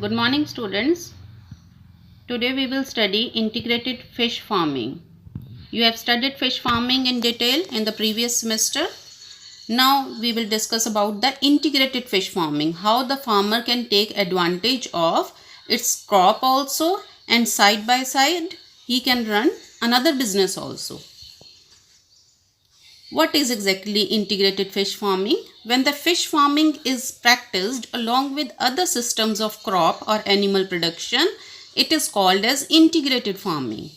Good morning, students. Today we will study integrated fish farming. You have studied fish farming in detail in the previous semester. Now we will discuss about the integrated fish farming, how the farmer can take advantage of its crop also, and side by side he can run another business also. What is exactly integrated fish farming? When the fish farming is practiced along with other systems of crop or animal production, it is called as integrated farming.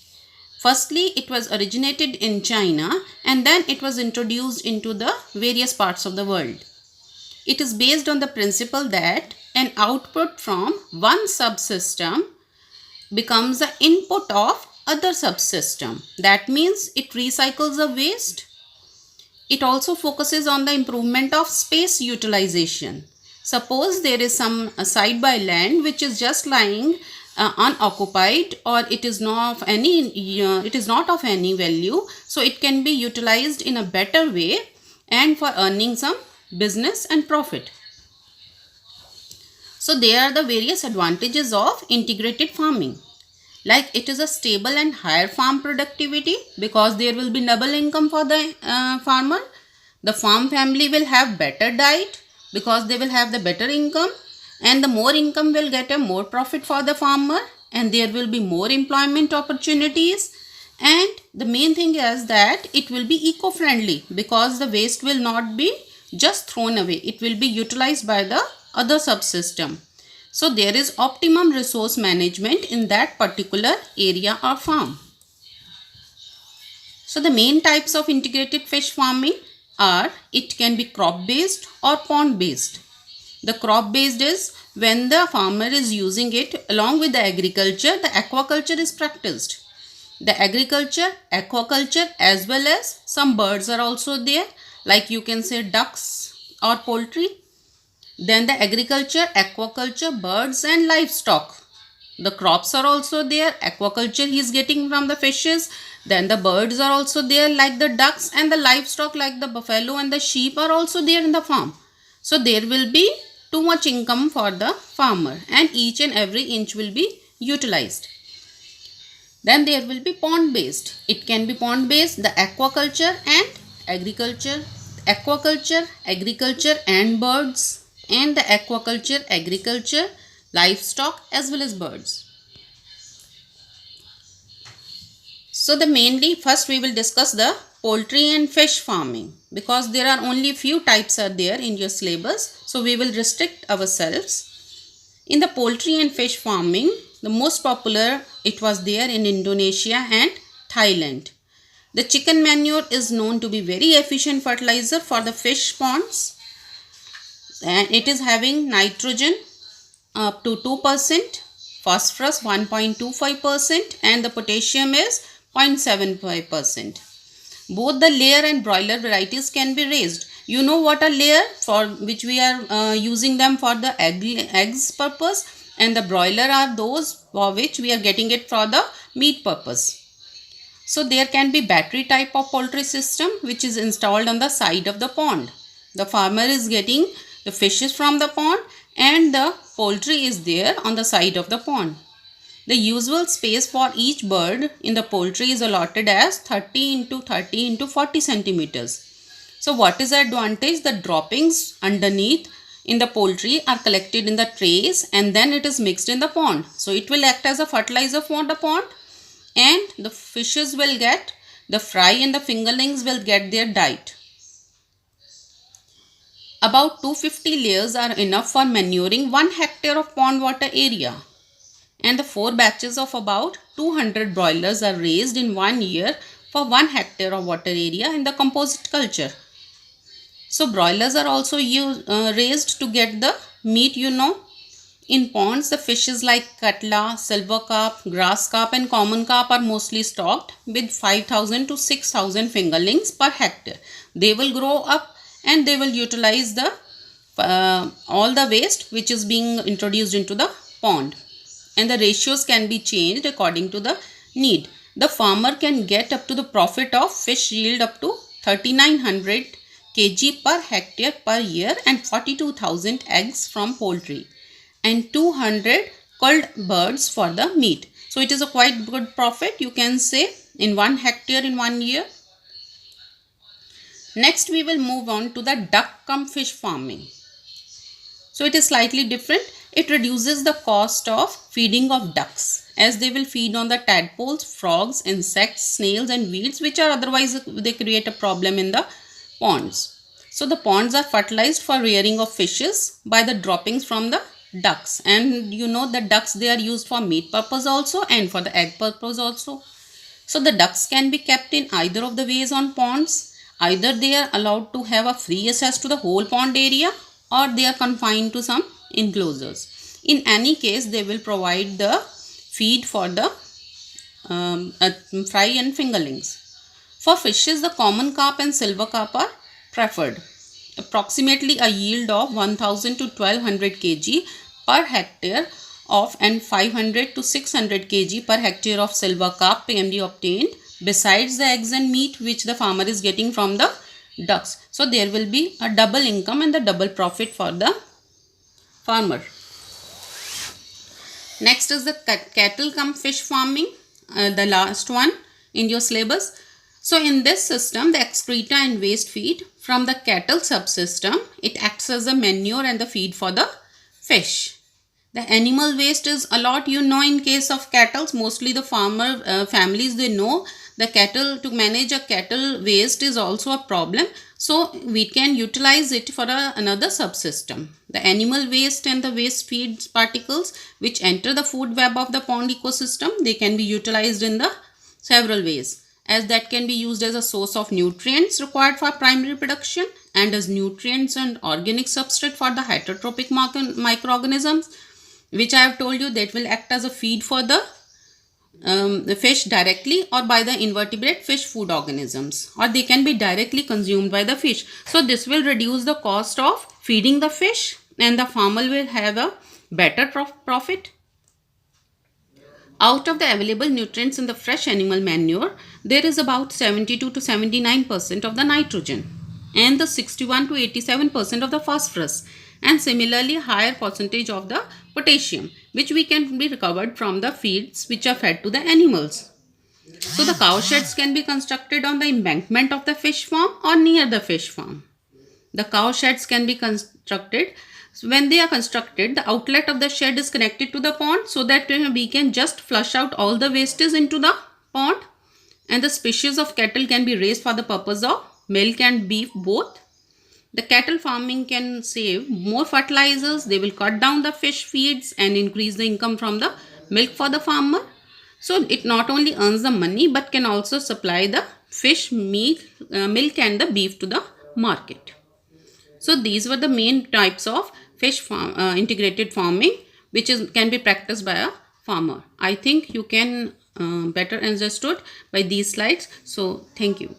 Firstly, it was originated in China and then it was introduced into the various parts of the world. It is based on the principle that an output from one subsystem becomes the input of other subsystem. That means it recycles the waste. It also focuses on the improvement of space utilization. Suppose there is some side by land which is just lying unoccupied, or it is not of any value, so it can be utilized in a better way and for earning some business and profit. So there are the various advantages of integrated farming. Like, it is a stable and higher farm productivity because there will be double income for the farmer. The farm family will have better diet because they will have the better income, and the more income will get a more profit for the farmer, and there will be more employment opportunities. And the main thing is that it will be eco-friendly because the waste will not be just thrown away. It will be utilized by the other subsystem. So there is optimum resource management in that particular area or farm. So the main types of integrated fish farming are, it can be crop based or pond based. The crop based is when the farmer is using it along with the agriculture, the aquaculture is practiced. The agriculture, aquaculture as well as some birds are also there, like you can say ducks or poultry. Then the agriculture, aquaculture, birds and livestock. The crops are also there. Aquaculture he is getting from the fishes. Then the birds are also there like the ducks, and the livestock like the buffalo and the sheep are also there in the farm. So there will be too much income for the farmer, and each and every inch will be utilized. Then there will be pond based. It can be pond based, the aquaculture and agriculture. Aquaculture, agriculture and birds, and the aquaculture, agriculture, livestock as well as birds. So the mainly first we will discuss the poultry and fish farming, because there are only few types are there in your syllabus. So we will restrict ourselves. In the poultry and fish farming, the most popular it was there in Indonesia and Thailand. The chicken manure is known to be very efficient fertilizer for the fish ponds, and it is having nitrogen up to 2%, phosphorus 1.25%, and the potassium is 0.75%. Both the layer and broiler varieties can be raised. You know what a layer, for which we are using them for the eggs purpose, and the broiler are those for which we are getting it for the meat purpose. So there can be battery type of poultry system which is installed on the side of the pond. The farmer is getting the fishes from the pond and the poultry is there on the side of the pond. The usual space for each bird in the poultry is allotted as 30 into 30 into 40 centimeters. So what is the advantage? The droppings underneath in the poultry are collected in the trays and then it is mixed in the pond. So it will act as a fertilizer for the pond, and the fishes will get the fry and the fingerlings will get their diet. About 250 layers are enough for manuring 1 hectare of pond water area, and the 4 batches of about 200 broilers are raised in 1 year for 1 hectare of water area in the composite culture. So broilers are also raised to get the meat, In ponds, the fishes like catla, silver carp, grass carp and common carp are mostly stocked with 5,000 to 6,000 fingerlings per hectare. They will grow up and they will utilize the all the waste which is being introduced into the pond, and the ratios can be changed according to the need. The farmer can get up to the profit of fish yield up to 3,900 kg per hectare per year and 42,000 eggs from poultry. and 200 culled birds for the meat. So it is a quite good profit, you can say, in 1 hectare in 1 year. Next we will move on to the duck cum fish farming. So it is slightly different. It reduces the cost of feeding of ducks, as they will feed on the tadpoles, frogs, insects, snails and weeds, which are otherwise they create a problem in the ponds. So the ponds are fertilized for rearing of fishes by the droppings from the ducks, and you know the ducks, they are used for meat purpose also and for the egg purpose also. So the ducks can be kept in either of the ways on ponds. Either they are allowed to have a free access to the whole pond area, or they are confined to some enclosures. In any case, they will provide the feed for the fry and fingerlings. For fishes, the common carp and silver carp are preferred. Approximately a yield of 1000 to 1200 kg per hectare of and 500 to 600 kg per hectare of silver carp can be obtained, besides the eggs and meat which the farmer is getting from the ducks. So there will be a double income and the double profit for the farmer. Next is the cattle cum fish farming, the last one in your syllabus. So in this system, the excreta and waste feed from the cattle subsystem, it acts as a manure and the feed for the fish. The animal waste is a lot, you know, in case of cattle, mostly the farmer families, they know the cattle, to manage a cattle waste is also a problem. So we can utilize it for another subsystem. The animal waste and the waste feeds particles which enter the food web of the pond ecosystem, they can be utilized in the several ways, as that can be used as a source of nutrients required for primary production and as nutrients and organic substrate for the heterotrophic microorganisms, which I have told you that will act as a feed for the fish directly or by the invertebrate fish food organisms, or they can be directly consumed by the fish. So this will reduce the cost of feeding the fish and the farmer will have a better profit. Out of the available nutrients in the fresh animal manure, there is about 72 to 79% of the nitrogen and the 61 to 87% of the phosphorus, and similarly higher percentage of the potassium, which we can be recovered from the feeds which are fed to the animals. So the cow sheds can be constructed on the embankment of the fish farm or near the fish farm. The cow sheds can be constructed. When they are constructed, the outlet of the shed is connected to the pond so that we can just flush out all the wastes into the pond, and the species of cattle can be raised for the purpose of milk and beef both. The cattle farming can save more fertilizers, they will cut down the fish feeds and increase the income from the milk for the farmer. So it not only earns the money but can also supply the fish, meat, milk and the beef to the market. So these were the main types of fish farm, integrated farming which can be practiced by a farmer. I think you can better understood by these slides. So thank you.